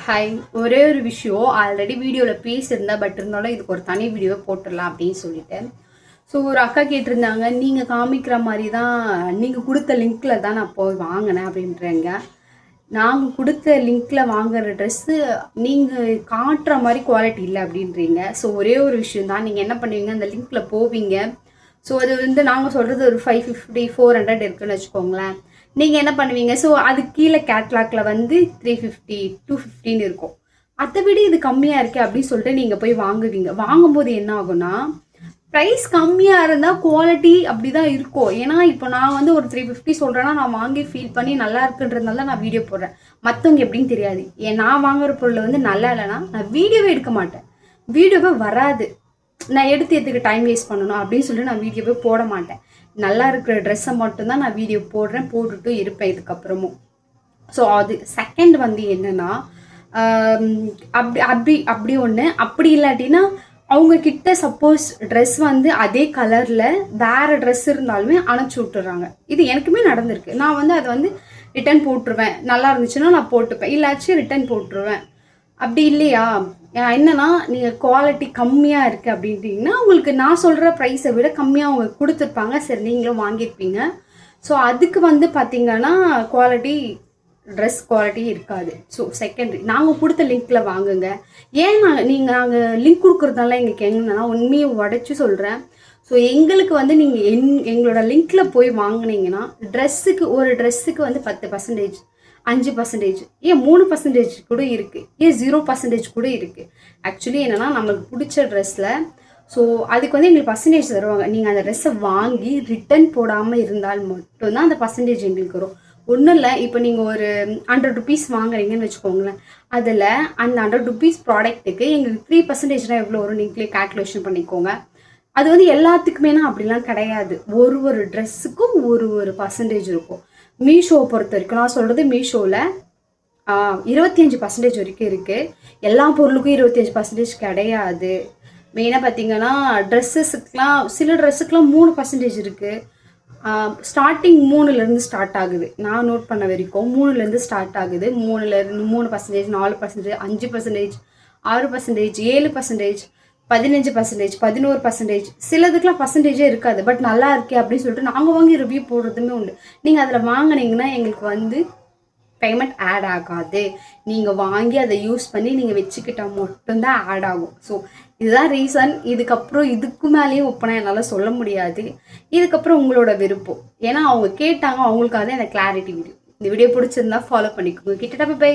Hi, ஒரே ஒரு விஷயம் ஆல்ரெடி வீடியோவில் பேசியிருந்தேன். பட் இருந்தாலும் இதுக்கு ஒரு தனி வீடியோவை போட்டுடலாம் அப்படின்னு சொல்லிட்டேன். ஸோ ஒரு அக்கா கேட்டிருந்தாங்க, நீங்கள் காமிக்கிற மாதிரி தான் நீங்கள் கொடுத்த லிங்க்கில் தான் நான் போய் வாங்கினேன் அப்படின்றேங்க. நாங்கள் கொடுத்த லிங்க்கில் வாங்குற ட்ரெஸ்ஸு நீங்கள் காட்டுற மாதிரி குவாலிட்டி இல்லை அப்படின்றீங்க. ஸோ ஒரே ஒரு விஷயம் தான், நீங்கள் என்ன பண்ணுவீங்க, அந்த லிங்க்கில் போவீங்க. ஸோ அது வந்து நாங்கள் சொல்கிறது ஒரு 550 400 இருக்குன்னு வச்சுக்கோங்களேன். நீங்கள் என்ன பண்ணுவீங்க, ஸோ அது கீழே கேட்லாக்ல வந்து 350 250 இருக்கும். அதை விட இது கம்மியாக இருக்கே அப்படின்னு சொல்லிட்டு நீங்கள் போய் வாங்குவீங்க. வாங்கும்போது என்ன ஆகும்னா, ப்ரைஸ் கம்மியாக இருந்தால் குவாலிட்டி அப்படி தான் இருக்கும். ஏன்னா இப்போ நான் வந்து ஒரு 350 சொல்கிறேன்னா நான் வாங்கி ஃபீல் பண்ணி நல்லா இருக்குன்றதுனால தான் நான் வீடியோ போடுறேன். மற்றவங்க எப்படின்னு தெரியாது. நான் வாங்குற பொருள் வந்து நல்லா இல்லைன்னா நான் வீடியோவே எடுக்க மாட்டேன். வீடியோவே வராது. நான் எடுத்து டைம் வேஸ்ட் பண்ணணும் அப்படின்னு சொல்லிட்டு நான் வீடியோவே போட மாட்டேன். நல்லா இருக்கிற ட்ரெஸ்ஸை மட்டும்தான் நான் வீடியோ போடுறேன், போட்டுட்டு இருப்பேன் இதுக்கப்புறமும். ஸோ அது செகண்ட் வந்து என்னென்னா, அப்படி அப்படி அப்படி ஒன்று. அப்படி இல்லாட்டினா அவங்கக்கிட்ட சப்போஸ் ட்ரெஸ் வந்து அதே கலரில் வேறு ட்ரெஸ் இருந்தாலுமே அனுப்பிச்சி விட்டுறாங்க. இது எனக்குமே நடந்திருக்கு. நான் வந்து அதை வந்து ரிட்டன் போட்டுருவேன். நல்லா இருந்துச்சுன்னா நான் போட்டுப்பேன், இல்லாச்சும் ரிட்டன் போட்டுருவேன். அப்படி இல்லையா, என்னன்னா நீங்கள் குவாலிட்டி கம்மியாக இருக்குது அப்படின்ட்டிங்கன்னா உங்களுக்கு நான் சொல்கிற ப்ரைஸை விட கம்மியாக அவங்க கொடுத்துருப்பாங்க. சரி, நீங்களும் வாங்கியிருப்பீங்க. ஸோ அதுக்கு வந்து பார்த்திங்கன்னா குவாலிட்டி, ட்ரெஸ் குவாலிட்டி இருக்காது. ஸோ செகண்டரி, நாங்கள் கொடுத்த லிங்க்கில் வாங்குங்க. ஏன் நாங்கள் லிங்க் கொடுக்குறதுனால எங்களுக்கு என்னன்னா, உண்மையை உடச்சி சொல்கிறேன். ஸோ எங்களுக்கு வந்து நீங்கள் எங்களோட லிங்க்கில் போய் வாங்கினீங்கன்னா ஒரு ட்ரெஸ்ஸுக்கு வந்து 10%, 5%, ஏன் 3% கூட இருக்குது, ஏன் 0% கூட இருக்குது. ஆக்சுவலி என்னென்னா, நம்மளுக்கு பிடிச்ச ட்ரெஸ்ஸில் ஸோ அதுக்கு வந்து எங்களுக்கு பர்சன்டேஜ் தருவாங்க. நீங்கள் அந்த ட்ரெஸ்ஸை வாங்கி ரிட்டன் போடாமல் இருந்தால் மட்டும்தான் அந்த பர்சன்டேஜ் எங்களுக்கு வரும். ஒன்றும் இல்லை, இப்போ நீங்கள் ஒரு 100 ருபீஸ் வாங்குறீங்கன்னு வச்சுக்கோங்களேன். அதில் அந்த 100 ருபீஸ் ப்ராடக்ட்டுக்கு எங்களுக்கு 3%னா எவ்வளோ வரும் நீங்களே கால்குலேஷன் பண்ணிக்கோங்க. அது வந்து எல்லாத்துக்குமேனா அப்படிலாம் கிடையாது. ஒரு ட்ரெஸ்ஸுக்கும் ஒரு பர்சன்டேஜ் இருக்கும். மீஷோவை பொறுத்த வரைக்கும் நான் சொல்கிறது, மீஷோவில் 25% வரைக்கும் இருக்குது. எல்லா பொருளுக்கும் 25% கிடையாது. மெயினாக பார்த்தீங்கன்னா ட்ரெஸ்ஸஸுக்கெலாம், சில ட்ரெஸ்ஸுக்கெலாம் 3% இருக்குது. ஸ்டார்டிங் 3லேருந்து ஸ்டார்ட் ஆகுது. நான் நோட் பண்ண வரைக்கும் 3லேருந்து ஸ்டார்ட் ஆகுது. 3%, 4%, 5%, 6%, 7%, 15%, 11%. சிலதுக்கெலாம் பர்சன்டேஜே இருக்காது. பட் நல்லா இருக்கே அப்படின்னு சொல்லிட்டு நாங்கள் வாங்கி ரிவ்யூ போடுறதுமே உண்டு. நீங்கள் அதில் வாங்கினீங்கன்னா எங்களுக்கு வந்து பேமெண்ட் ஆட் ஆகாது. நீங்கள் வாங்கி அதை யூஸ் பண்ணி நீங்கள் வச்சுக்கிட்டால் மட்டும்தான் ஆட் ஆகும். ஸோ இதுதான் ரீசன். இதுக்கப்புறம் இதுக்கு மேலேயும் ஒப்பனா என்னால் சொல்ல முடியாது. இதுக்கப்புறம் உங்களோட விருப்பம். ஏன்னா அவங்க கேட்டாங்க, அவங்களுக்காக தான் இந்த கிளாரிட்டி வீடியோ. இந்த வீடியோ பிடிச்சிருந்தா ஃபாலோ பண்ணிக்கோங்க. கிட்டத்தட்ட பை.